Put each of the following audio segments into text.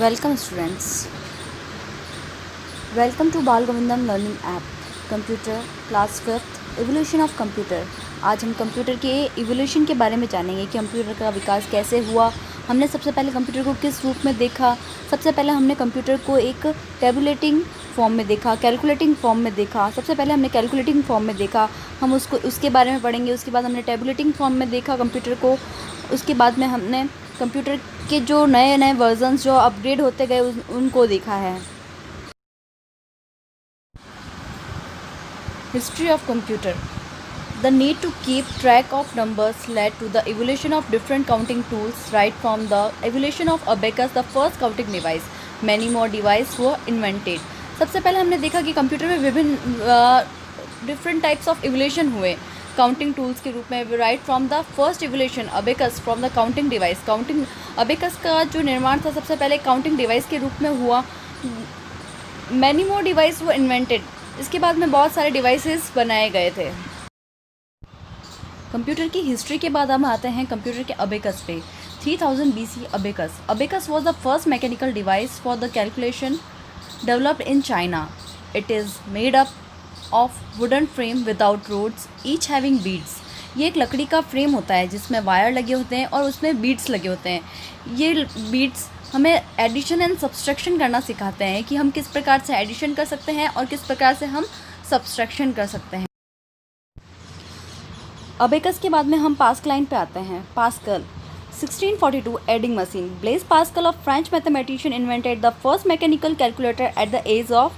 Welcome students. Welcome to बाल गोविंदम learning app computer class 5th evolution of computer. आज हम computer के evolution के बारे में जानेंगे कि कंप्यूटर का विकास कैसे हुआ। हमने सबसे पहले कंप्यूटर को किस रूप में देखा। सबसे पहले हमने कंप्यूटर को एक टेबुलेटिंग फॉर्म में देखा, कैलकुलेटिंग फॉर्म में देखा। सबसे पहले हमने कैलकुलेटिंग फॉर्म में देखा, हम उसके बारे में पढ़ेंगे। उसके बाद हमने टेबुलेटिंग फॉर्म में देखा कंप्यूटर को। उसके बाद में हमने कंप्यूटर के जो नए नए वर्जन्स जो अपग्रेड होते गए उनको देखा है। History of computer. The need to keep track of numbers led to the evolution of different counting tools, right from the evolution of abacus, the first counting device. Many more devices were invented. सबसे पहले हमने देखा कि computer में विभिन्न different types of evolution हुए counting tools के रूप में। Right from the first evolution abacus from the counting device. Counting abacus का जो निर्माण था सबसे पहले काउंटिंग डिवाइस के रूप में हुआ। मैनी मोर डिवाइस वो इन्वेंटेड। इसके बाद में बहुत सारे डिवाइसेस बनाए गए थे। कंप्यूटर की हिस्ट्री के बाद हम आते हैं कंप्यूटर के अबेकस पे। 3000 BC abacus. Abacus was the first mechanical device for the calculation developed in China. It is made up of wooden frame without rods each having beads. ये एक लकड़ी का फ्रेम होता है जिसमें वायर लगे होते हैं और उसमें बीड्स लगे होते हैं। ये बीड्स हमें एडिशन एंड सब्सट्रैक्शन करना सिखाते हैं कि हम किस प्रकार से एडिशन कर सकते हैं और किस प्रकार से हम सब्सट्रैक्शन कर सकते हैं। अबेकस के बाद में हम पास्कल पे आते हैं। Pascal 1642 adding machine. Blaise Pascal of French mathematician invented the first mechanical calculator at the age of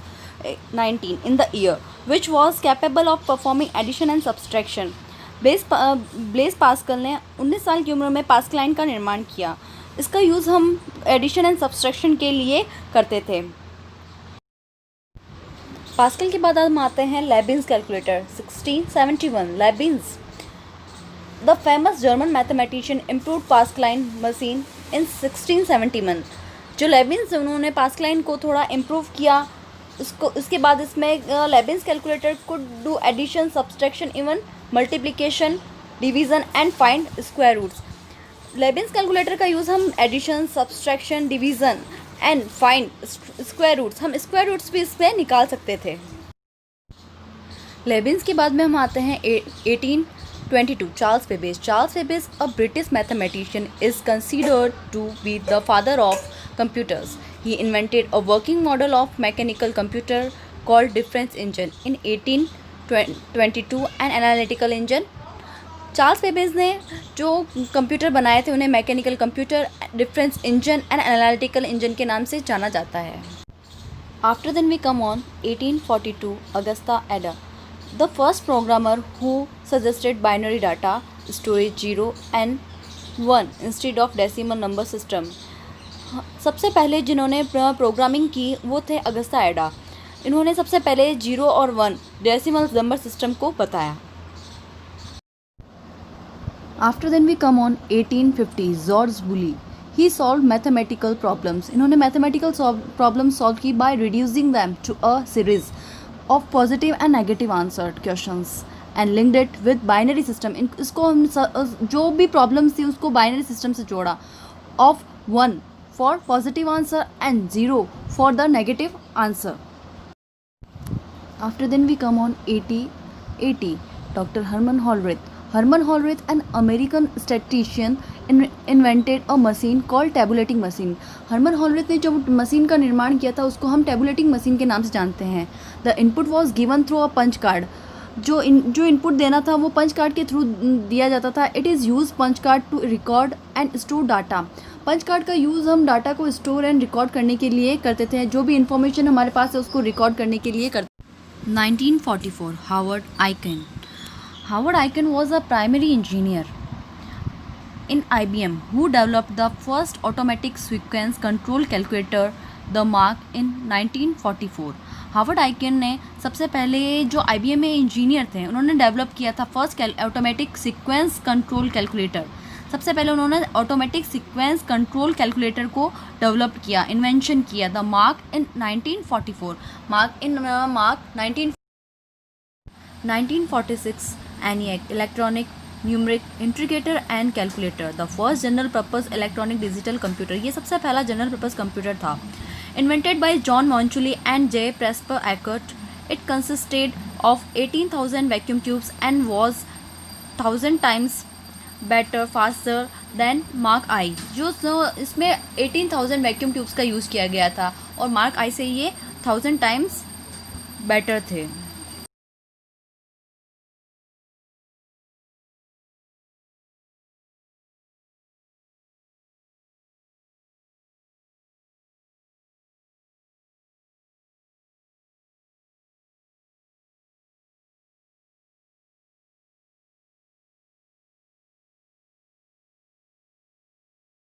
19 in the year which was capable of performing addition and subtraction. Blaise Pascal ने 19 साल की उम्र में Pascaline का निर्माण किया। इसका use हम एडिशन एंड सब्सट्रैक्शन के लिए करते थे। पास्कल के बाद हम आते हैं Leibniz calculator 1671। Leibniz the famous German mathematician improved Pascaline machine in 1671। जो लेबिन्स उन्होंने पास्कलाइन को थोड़ा इम्प्रूव किया। उसके बाद इसमें Leibniz calculator could do addition subtraction even multiplication division and find square roots. Leibniz calculator का यूज़ हम addition subtraction division and find square roots, हम स्क्वायर रूट्स भी इसमें निकाल सकते थे। लेबिन्स के बाद में हम आते हैं 1822 Charles Babbage. Charles Babbage a British mathematician is considered to be the father of computers. He invented a working model of mechanical computer called difference engine in 1822 and analytical engine. Charles Babbage ने जो computer बनाए थे उन्हें mechanical computer, difference engine and analytical engine के नाम से जाना जाता है। After then we come on 1842 Augusta Ada, the first programmer who suggested binary data storage 0 and 1 instead of decimal number system. सबसे पहले जिन्होंने प्रोग्रामिंग की वो थे अगस्ता एडा। इन्होंने सबसे पहले 0 और 1 डेसिमल नंबर सिस्टम को बताया। After then we come on 1850 George Boole. He solve mathematical problems. इन्होंने मैथमेटिकल प्रॉब्लम्स सॉल्व की by reducing them to a series of positive and negative answered questions and linked it with binary system. इसको हम जो भी problems थी उसको binary system से जोड़ा। Of 1 for positive answer and 0 for the negative answer. After then we come on 1880 Dr. Herman Hollerith. Herman Hollerith, an American statistician, invented a machine called tabulating machine. Herman Hollerith ने जो machine का निर्माण किया था उसको हम tabulating machine के नाम से जानते हैं। The input was given through a punch card. जो इनपुट देना था वो पंच कार्ड के थ्रू दिया जाता था। It is use punch card to record and store data. Punch card का यूज़ हम डाटा को स्टोर एंड रिकॉर्ड करने के लिए करते थे। जो भी इंफॉर्मेशन हमारे पास है उसको रिकॉर्ड करने के लिए करते। 1944 Howard Aiken. Howard Aiken was a primary engineer in IBM who developed the first automatic sequence control calculator, the Mark, in 1944. Howard Aiken ने सबसे पहले जो IBM में इंजीनियर थे उन्होंने डेवलप किया था first automatic sequence control calculator. सबसे पहले उन्होंने ऑटोमेटिक सीक्वेंस कंट्रोल कैलकुलेटर को डेवलप किया, इन्वेंशन किया, the Mark in 1944। Mark 1946 ENIAC electronic numeric integrator and calculator, the first general purpose electronic digital computer, ये सबसे पहला जनरल पर्पस कंप्यूटर था. Invented by John Mauchly and J Presper Eckert, it consisted of 18,000 vacuum tubes and was 1000 times better faster than Mark आई. जो इसमें 18,000 vacuum tubes का use किया गया था और मार्क आई से ये 1000 टाइम्स बेटर थे.